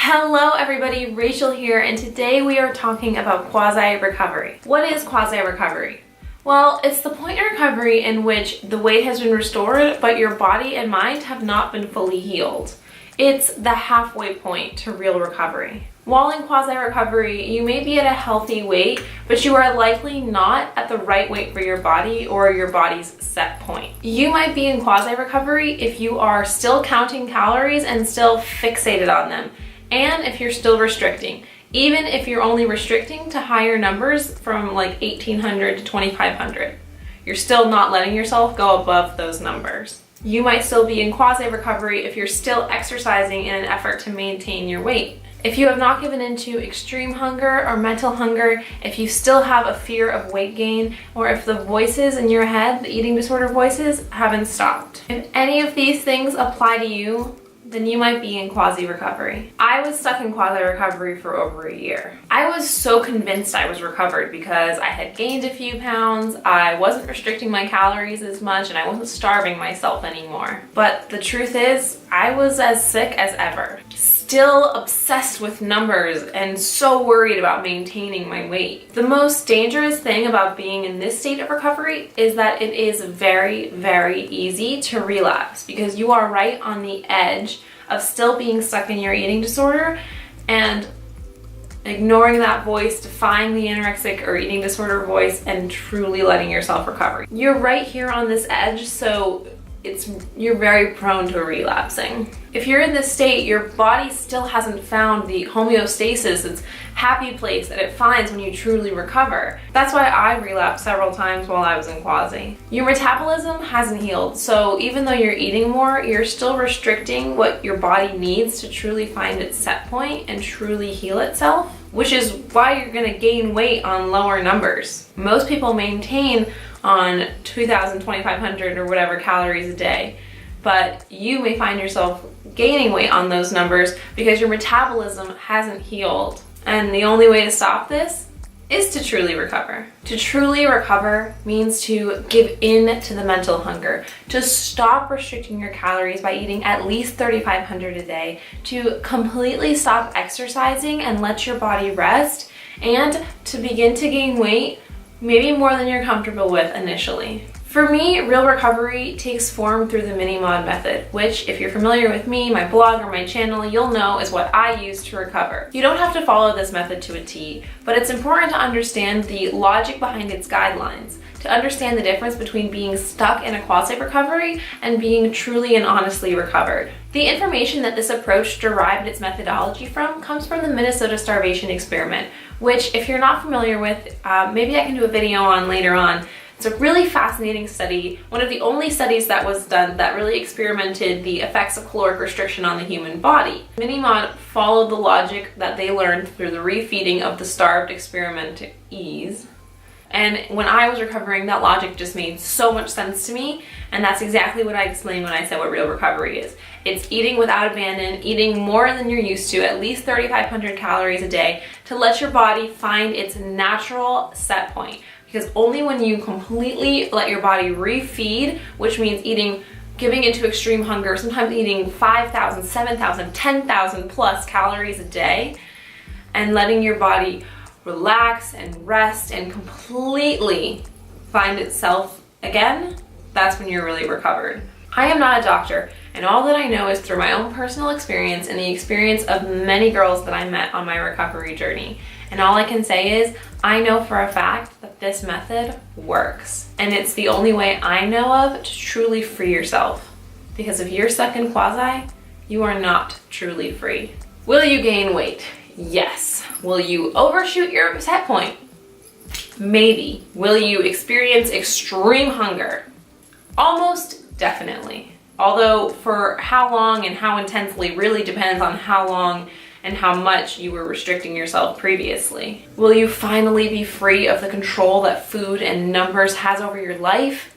Hello everybody, Rachel here, and today we are talking about quasi-recovery. What is quasi-recovery? Well, it's the point in recovery in which the weight has been restored, but your body and mind have not been fully healed. It's the halfway point to real recovery. While in quasi-recovery, you may be at a healthy weight, but you are likely not at the right weight for your body or your body's set point. You might be in quasi-recovery if you are still counting calories and still fixated on them, and if you're still restricting. Even if you're only restricting to higher numbers from like 1800 to 2500, you're still not letting yourself go above those numbers. You might still be in quasi-recovery if you're still exercising in an effort to maintain your weight. If you have not given into extreme hunger or mental hunger, if you still have a fear of weight gain, or if the voices in your head, the eating disorder voices, haven't stopped. If any of these things apply to you, then you might be in quasi-recovery. I was stuck in quasi-recovery for over a year. I was so convinced I was recovered because I had gained a few pounds, I wasn't restricting my calories as much, and I wasn't starving myself anymore. But the truth is, I was as sick as ever. Still obsessed with numbers and so worried about maintaining my weight. The most dangerous thing about being in this state of recovery is that it is very, very easy to relapse because you are right on the edge of still being stuck in your eating disorder and ignoring that voice, defying the anorexic or eating disorder voice, and truly letting yourself recover. You're right here on this edge, so you're very prone to relapsing. If you're in this state, your body still hasn't found the homeostasis, its happy place that it finds when you truly recover. That's why I relapsed several times while I was in quasi. Your metabolism hasn't healed, so even though you're eating more, you're still restricting what your body needs to truly find its set point and truly heal itself, which is why you're gonna gain weight on lower numbers. Most people maintain on 2,000, 2,500 or whatever calories a day, but you may find yourself gaining weight on those numbers because your metabolism hasn't healed. And the only way to stop this is to truly recover. To truly recover means to give in to the mental hunger, to stop restricting your calories by eating at least 3,500 a day, to completely stop exercising and let your body rest, and to begin to gain weight, maybe more than you're comfortable with initially. For me, real recovery takes form through the mini-mod method, which, if you're familiar with me, my blog, or my channel, you'll know is what I use to recover. You don't have to follow this method to a T, but it's important to understand the logic behind its guidelines, to understand the difference between being stuck in a quasi-recovery and being truly and honestly recovered. The information that this approach derived its methodology from comes from the Minnesota Starvation Experiment, which, if you're not familiar with, maybe I can do a video on later on. It's a really fascinating study, one of the only studies that was done that really experimented the effects of caloric restriction on the human body. Minimod followed the logic that they learned through the refeeding of the starved experimentees. And when I was recovering, that logic just made so much sense to me, and that's exactly what I explained when I said what real recovery is. It's eating without abandon, eating more than you're used to, at least 3,500 calories a day, to let your body find its natural set point. Because only when you completely let your body refeed, which means giving into extreme hunger, sometimes eating 5,000, 7,000, 10,000 plus calories a day, and letting your body relax and rest and completely find itself again, that's when you're really recovered. I am not a doctor, and all that I know is through my own personal experience and the experience of many girls that I met on my recovery journey. And all I can say is, I know for a fact that this method works. And it's the only way I know of to truly free yourself. Because if you're stuck in quasi, you are not truly free. Will you gain weight? Yes. Will you overshoot your set point? Maybe. Will you experience extreme hunger? Almost definitely. Although for how long and how intensely really depends on how long and how much you were restricting yourself previously. Will you finally be free of the control that food and numbers has over your life?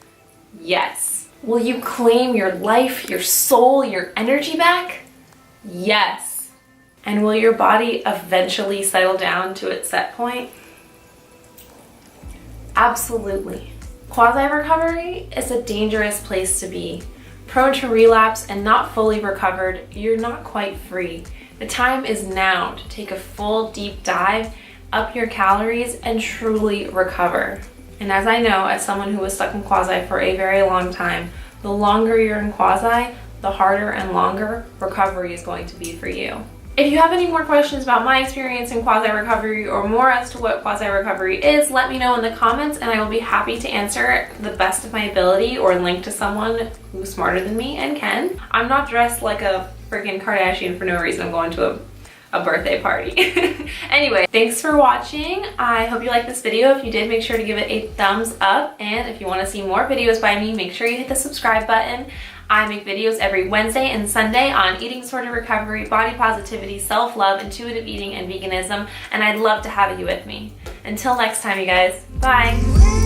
Yes. Will you claim your life, your soul, your energy back? Yes. And will your body eventually settle down to its set point? Absolutely. Quasi-recovery is a dangerous place to be. Prone to relapse and not fully recovered, you're not quite free. The time is now to take a full deep dive, up your calories, and truly recover. And as I know, as someone who was stuck in Quasi for a very long time, the longer you're in Quasi, the harder and longer recovery is going to be for you. If you have any more questions about my experience in Quasi-Recovery or more as to what Quasi-Recovery is, let me know in the comments and I will be happy to answer the best of my ability or link to someone who's smarter than me and can. I'm not dressed like a freaking Kardashian for no reason. I'm going to a birthday party. Anyway, thanks for watching. I hope you liked this video. If you did, make sure to give it a thumbs up. And if you want to see more videos by me, make sure you hit the subscribe button. I make videos every Wednesday and Sunday on eating disorder recovery, body positivity, self-love, intuitive eating, and veganism, and I'd love to have you with me. Until next time, you guys, bye.